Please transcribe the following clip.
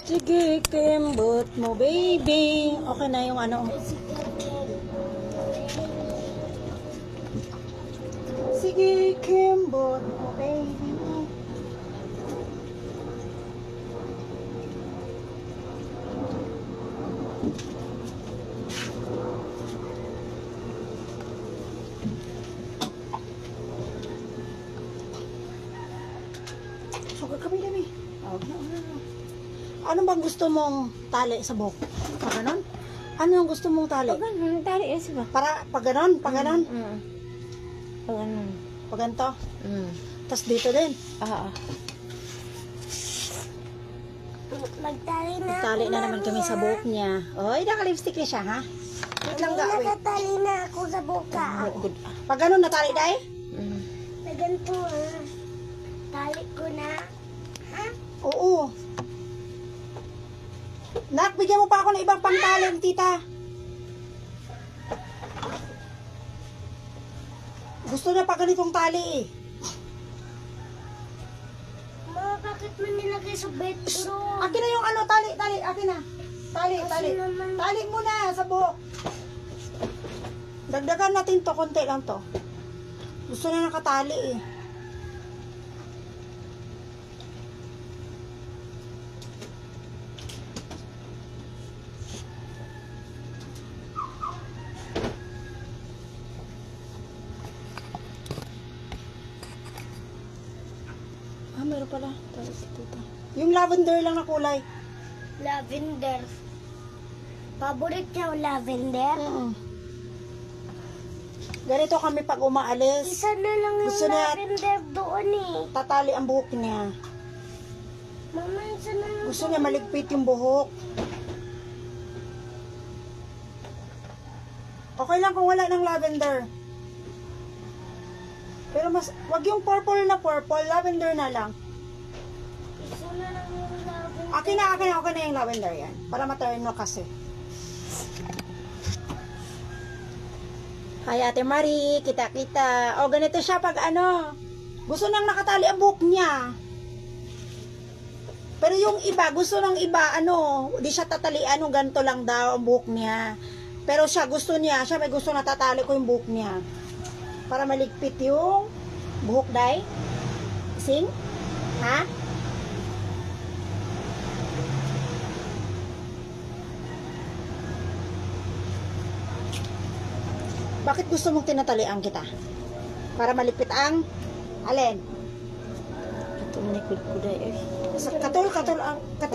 Sige, kembot mo, baby. Okay na yung ano. Sige, kembot mo, baby. Sugar kami dami. Ano bang gusto mong tali sa buhok? Pag ganon? Ano yung gusto mong tali? Pag ganun, tali eh, siya. Para pag ganon? Pag ganon? Pag ganun. Pag ganito? Tapos dito din? Oo. Magtali na Tali na naman kami sa buhok niya. Oy, naka-lipstick na siya, ha? Wait lang ga, wait. Nakatali na ako sa buka. Good. Pag ganon, natali dahil? Na ganito Tali ko na. Ha? Oo. Nak, bigyan mo pa ako ng ibang pangtali, tita. Gusto na pa ganitong tali eh. Ma, bakit mo nilagay sa bedroom? Akin na yung ano, tali, akin na. Tali. naman. Tali mo na sa buhok. Dagdagan natin to, konti lang to. Gusto na nakatali eh. Meron pala. Tali sa tita. Yung lavender lang na kulay. Lavender. Paborit niya yung lavender? Ganito kami pag umaalis. Isa na lang yung Gusto niya- lavender doon eh. Tatali ang buhok niya. Mama, isa na lang. Gusto niya maligpit yung buhok. Okay lang kung wala ng lavender. Pero mas, wag yung purple, lavender na lang. Isa na lang yung lavender. Akin na yung lavender yan. Para ma-turn mo kasi. Hi Ate Marie, kita. O ganito siya pag ano, gusto nang nakatali ang buhok niya. Pero yung iba, gusto ng iba, ano, di siya tatalian, ganito lang daw ang buhok niya. Pero siya may gusto na tatali ko yung buhok niya. Para maligpit yung buhok, day. Sing? Ha? Bakit gusto mong tinatalian kita? Para maligpit ang alin? Ito manikod ko dahil eh. Katol ang